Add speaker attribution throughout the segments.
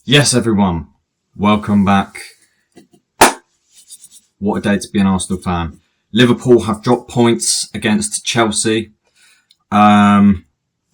Speaker 1: Yes, everyone, welcome back. What a day to be an Arsenal fan. Liverpool have dropped points against Chelsea, and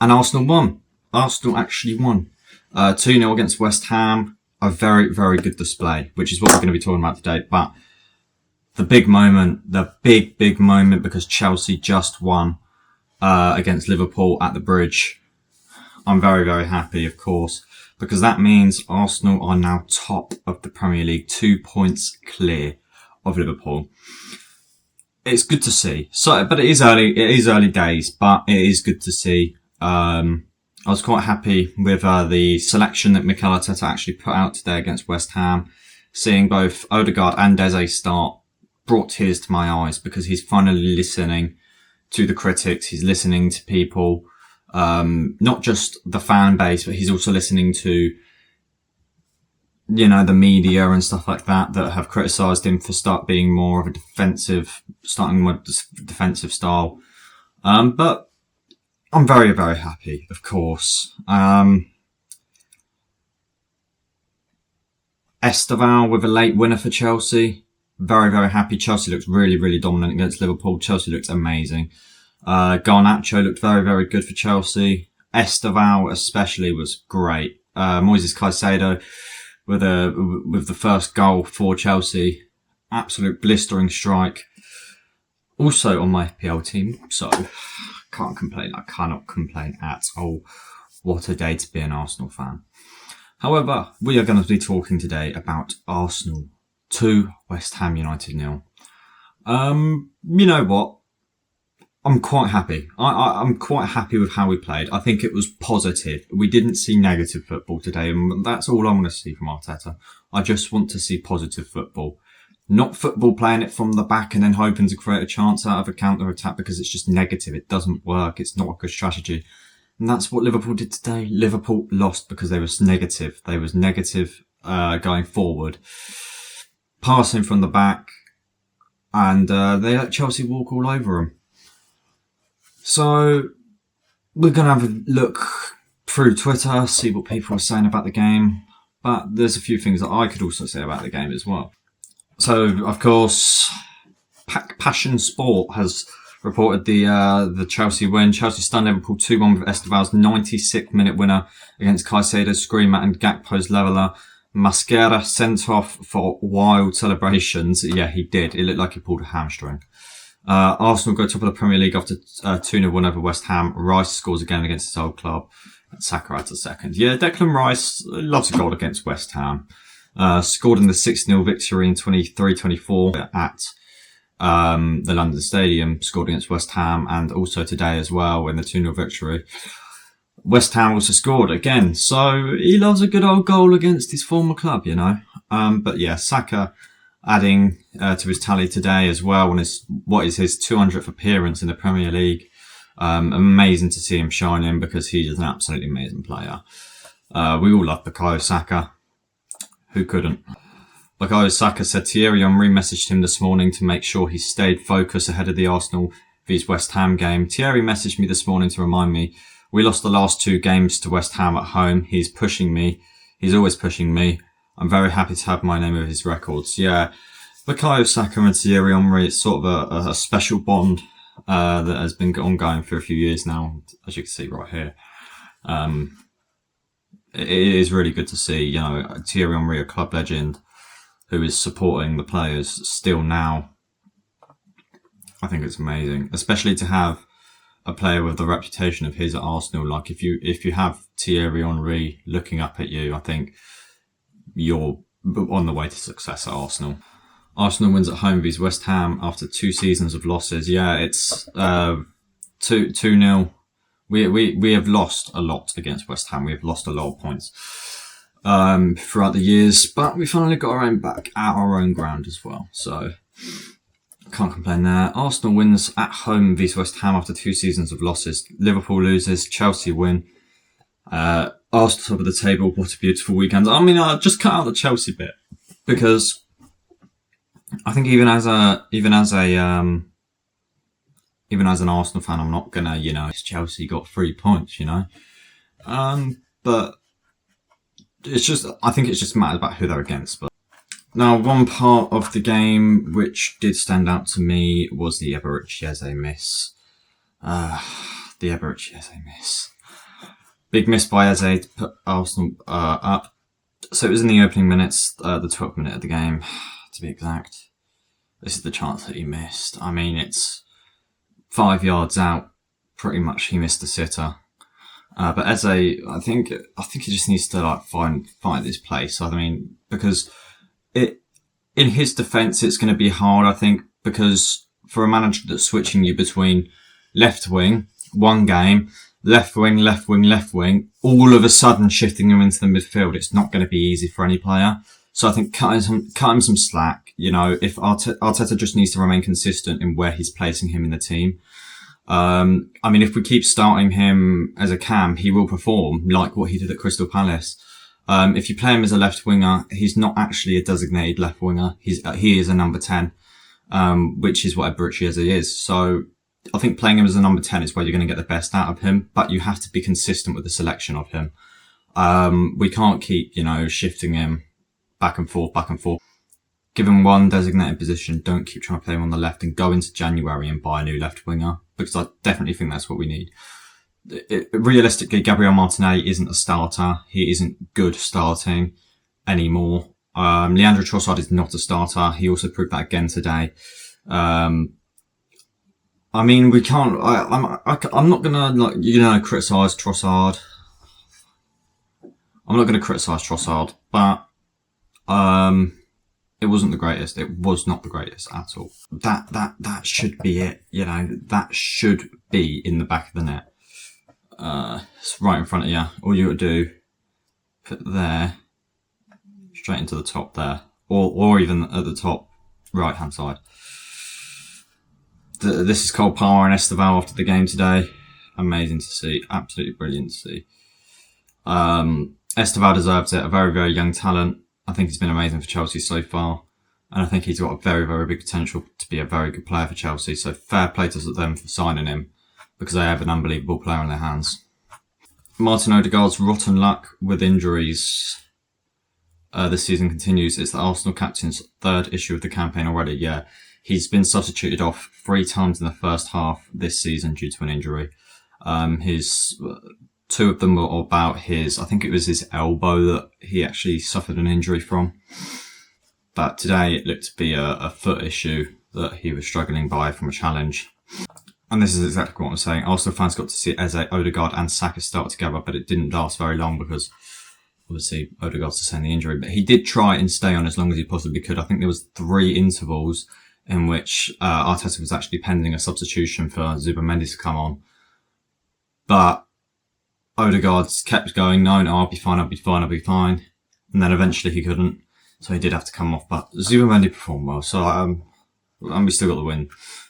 Speaker 1: Arsenal won. Arsenal actually won. 2-0 against West Ham. A very, very good display, which is what we're going to be talking about today. But the big moment, big moment, because Chelsea just won against Liverpool at the Bridge. I'm very, very happy, of course, because that means Arsenal are now top of the Premier League, 2 points clear of Liverpool. It's good to see. But it is early days, but it is good to see. I was quite happy with the selection that Mikel Arteta actually put out today against West Ham. Seeing both Odegaard and Eze start brought tears to my eyes, because he's finally listening to the critics. He's listening to people. Not just the fan base, but he's also listening to, the media and stuff like that have criticised him for being more of a defensive style. But I'm very, very happy, of course. Esteval with a late winner for Chelsea. Very, very happy. Chelsea looks really, really dominant against Liverpool. Chelsea looks amazing. Garnacho looked very, very good for Chelsea. Esteval especially was great. Moises Caicedo with the first goal for Chelsea. Absolute blistering strike. Also on my FPL team, so can't complain. I cannot complain at all. What a day to be an Arsenal fan. However, we are going to be talking today about Arsenal 2, West Ham United 0. You know what? I'm quite happy. I'm quite happy with how we played. I think it was positive. We didn't see negative football today, and that's all I want to see from Arteta. I just want to see positive football. Not football playing it from the back and then hoping to create a chance out of a counter-attack, because it's just negative. It doesn't work. It's not a good strategy. And that's what Liverpool did today. Liverpool lost because they was negative. They was negative going forward. Passing from the back, and they let Chelsea walk all over them. So we're going to have a look through Twitter, see what people are saying about the game. But there's a few things that I could also say about the game as well. So, of course, Passion Sport has reported the Chelsea win. Chelsea stunned Liverpool 2-1 with Esteval's 96th minute winner against Caicedo's screamer and Gakpo's leveller. Mascara sent off for wild celebrations. Yeah, he did. It looked like he pulled a hamstring. Arsenal go top of the Premier League after 2-0 win over West Ham. Rice scores again against his old club. Saka adds a second. Yeah, Declan Rice loves a goal against West Ham. Scored in the 6-0 victory in 23-24 at the London Stadium. Scored against West Ham, and also today as well in the 2-0 victory. West Ham also scored again. So he loves a good old goal against his former club, But yeah, Saka adding to his tally today as well, on what is his 200th appearance in the Premier League. Amazing to see him shining, because he is an absolutely amazing player. We all love Bukayo Saka. Who couldn't? Bukayo Saka said Thierry Henry messaged him this morning to make sure he stayed focused ahead of the Arsenal vs West Ham game. Thierry messaged me this morning to remind me, we lost the last 2 games to West Ham at home. He's pushing me. He's always pushing me. I'm very happy to have my name with his records. Yeah, Bukayo Saka and Thierry Henry, it's sort of a special bond that has been ongoing for a few years now, as you can see right here. It is really good to see, Thierry Henry, a club legend, who is supporting the players still now. I think it's amazing, especially to have a player with the reputation of his at Arsenal. Like, if you have Thierry Henry looking up at you, I think you're on the way to success at Arsenal. Arsenal wins at home vs West Ham after 2 seasons of losses. Yeah, it's 2-0. We have lost a lot against West Ham. We have lost a lot of points throughout the years, but we finally got our own back at our own ground as well. So can't complain there. Arsenal wins at home vs West Ham after 2 seasons of losses. Liverpool loses. Chelsea win. Arsenal top of the table. What a beautiful weekend. I mean, I just cut out the Chelsea bit, because I think even as an Arsenal fan, I'm not gonna, Chelsea got 3 points, But I think it's just matters about who they're against. But now, one part of the game which did stand out to me was the Eberechi miss. The Eberechi miss. Big miss by Eze to put Arsenal up. So it was in the opening minutes, the 12th minute of the game, to be exact. This is the chance that he missed. I mean, it's 5 yards out. Pretty much, he missed the sitter. But Eze, I think he just needs to find his place. I mean, because in his defence, it's going to be hard. I think because for a manager that's switching you between left wing, one game, left wing, all of a sudden shifting him into the midfield, it's not going to be easy for any player. So I think cut him some slack. If Arteta just needs to remain consistent in where he's placing him in the team. I mean, if we keep starting him as a cam, he will perform like what he did at Crystal Palace. If you play him as a left winger, he's not actually a designated left winger. He is a number 10, which is what Eberechi is. So I think playing him as a number 10 is where you're going to get the best out of him, but you have to be consistent with the selection of him. We can't keep, shifting him back and forth. Give him one designated position. Don't keep trying to play him on the left and go into January and buy a new left winger, because I definitely think that's what we need. Realistically, Gabriel Martinelli isn't a starter. He isn't good starting anymore. Leandro Trossard is not a starter. He also proved that again today. I mean, we can't. I'm not gonna criticize Trossard. I'm not gonna criticize Trossard, but it wasn't the greatest. It was not the greatest at all. That should be it. That should be in the back of the net. It's right in front of you. All you got to do, put there, straight into the top there, or even at the top right hand side. This is Cole Palmer and Esteval after the game today. Amazing to see. Absolutely brilliant to see. Esteval deserves it. A very, very young talent. I think he's been amazing for Chelsea so far. And I think he's got a very, very big potential to be a very good player for Chelsea. So fair play to them for signing him, because they have an unbelievable player on their hands. Martin Odegaard's rotten luck with injuries this season continues. It's the Arsenal captain's third issue of the campaign already. Yeah, he's been substituted off 3 times in the first half this season due to an injury. His 2 of them were about I think it was his elbow that he actually suffered an injury from. But today it looked to be a foot issue that he was struggling by from a challenge. And this is exactly what I'm saying. Arsenal fans got to see Eze, Odegaard and Saka start together, but it didn't last very long because obviously Odegaard sustained the injury. But he did try and stay on as long as he possibly could. I think there was 3 intervals in which Arteta was actually pending a substitution for Zubimendi to come on. But Odegaard kept going, no, I'll be fine. And then eventually he couldn't. So he did have to come off. But Zubimendi performed well. So and we still got the win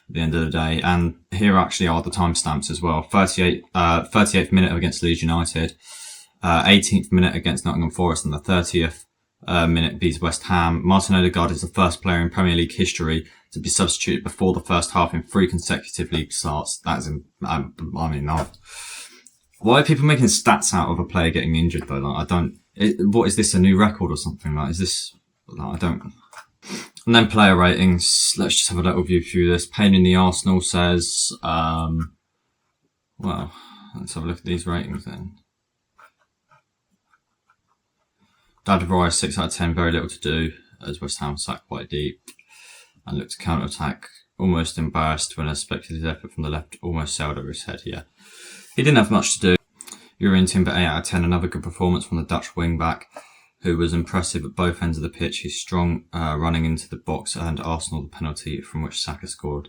Speaker 1: at the end of the day. And here actually are the timestamps as well. 38th minute against Leeds United. 18th minute against Nottingham Forest. And the 30th minute beats West Ham. Martin Odegaard is the first player in Premier League history to be substituted before the first half in 3 consecutive league starts. That's, why are people making stats out of a player getting injured though? What is this, a new record or something? I don't. And then player ratings. Let's just have a little view through this. Payne in the Arsenal says, well, let's have a look at these ratings then. David Roy 6 out of 10, very little to do, as West Ham sat quite deep and looked to counter-attack. Almost embarrassed when a speculative effort from the left almost sailed over his head here. He didn't have much to do. Jurrien Timber 8 out of 10, another good performance from the Dutch wing-back, who was impressive at both ends of the pitch. He's strong running into the box and Arsenal the penalty from which Saka scored.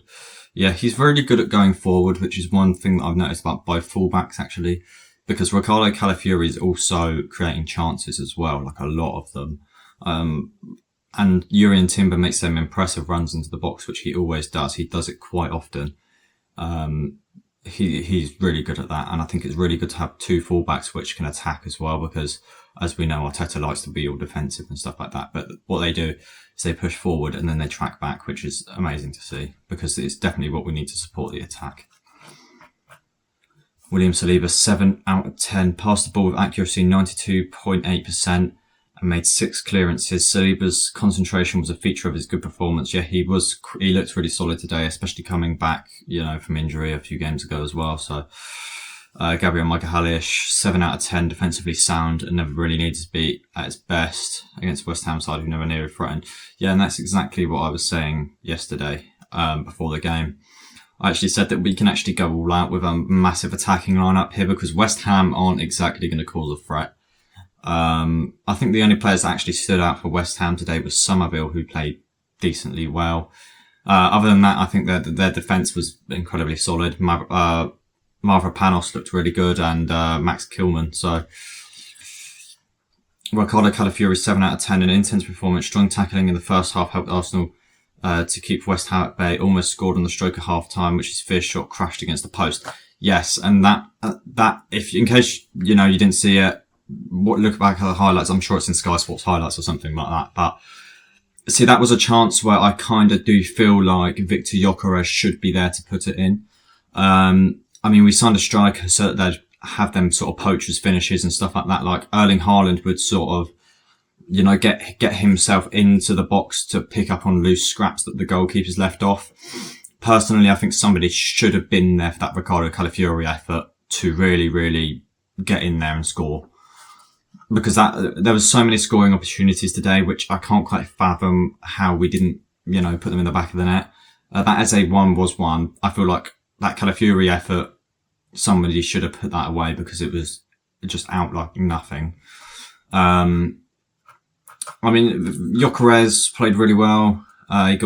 Speaker 1: Yeah, he's really good at going forward, which is one thing that I've noticed about both fullbacks actually, because Ricardo Calafiori is also creating chances as well, like a lot of them. And Jurrien Timber makes them impressive runs into the box, which he always does. He does it quite often. He's really good at that, and I think it's really good to have 2 fullbacks which can attack as well, because as we know, Arteta likes to be all defensive and stuff like that, but what they do is they push forward and then they track back, which is amazing to see, because it's definitely what we need to support the attack. William Saliba, 7 out of 10. Passed the ball with accuracy 92.8% and made 6 clearances. Saliba's concentration was a feature of his good performance. Yeah, he looked really solid today, especially coming back, from injury a few games ago as well. So, Gabriel Magalhaes, 7 out of 10, defensively sound and never really needed to be at its best against West Ham side who never nearly threatened. Yeah, and that's exactly what I was saying yesterday, before the game. I actually said that we can actually go all out with a massive attacking lineup here because West Ham aren't exactly going to cause a threat. I think the only players that actually stood out for West Ham today was Somerville, who played decently well. Other than that, I think their defence was incredibly solid. Mavropanos looked really good, and Max Kilman. So Ricardo Calafiori, 7 out of 10, an intense performance. Strong tackling in the first half helped Arsenal to keep West Ham at bay. Almost scored on the stroke of half time, which his first shot crashed against the post. Yes, and that if in case you didn't see it, look back at the highlights. I'm sure it's in Sky Sports highlights or something like that. But see, that was a chance where I kind of do feel like Victor Gyökeres should be there to put it in. We signed a striker so that they'd have them sort of poachers finishes and stuff like that. Like Erling Haaland would sort of, get himself into the box to pick up on loose scraps that the goalkeepers left off. Personally, I think somebody should have been there for that Ricardo Calafiori effort to really, really get in there and score. Because there was so many scoring opportunities today, which I can't quite fathom how we didn't, put them in the back of the net. That as a 1-1. I feel like that Calafiori effort, somebody should have put that away because it was just out like nothing. Gyökeres played really well. He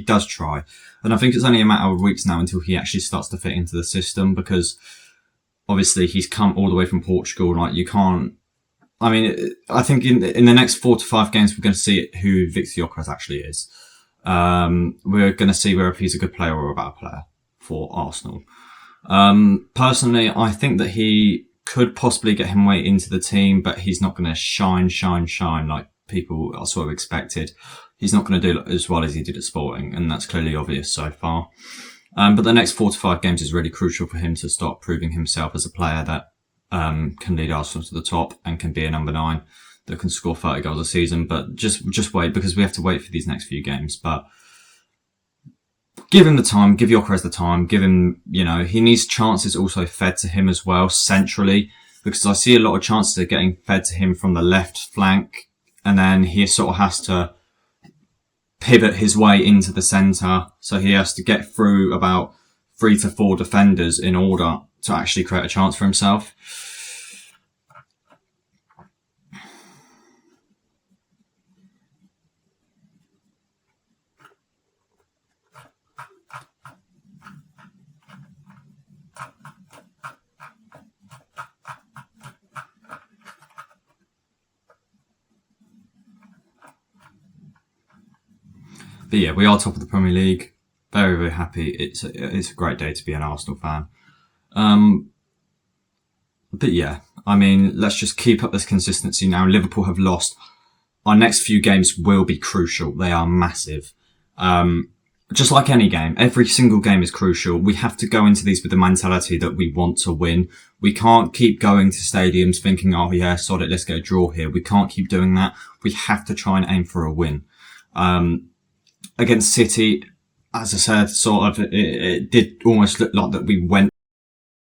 Speaker 1: does try. And I think it's only a matter of weeks now until he actually starts to fit into the system because obviously he's come all the way from Portugal. Like I think in the next 4 to 5 games, we're going to see who Victor Gyökeres actually is. We're going to see whether he's a good player or a bad player for Arsenal. Personally, I think that he could possibly get him way into the team, but he's not going to shine like people are sort of expected. He's not going to do as well as he did at Sporting, and that's clearly obvious so far. But the next 4 to 5 games is really crucial for him to start proving himself as a player that can lead Arsenal to the top and can be a number 9 that can score 30 goals a season. But just wait, because we have to wait for these next few games. But give him the time, give Gyökeres the time, give him, he needs chances also fed to him as well centrally, because I see a lot of chances are getting fed to him from the left flank, and then he sort of has to pivot his way into the centre. So he has to get through about 3 to 4 defenders in order to actually create a chance for himself. But yeah, we are top of the Premier League. Very, very happy. It's a great day to be an Arsenal fan. But yeah, let's just keep up this consistency now. Liverpool have lost. Our next few games will be crucial. They are massive. Just like any game, every single game is crucial. We have to go into these with the mentality that we want to win. We can't keep going to stadiums thinking, oh yeah, sod it, let's get a draw here. We can't keep doing that. We have to try and aim for a win. Against City, as I said, it did almost look like that we went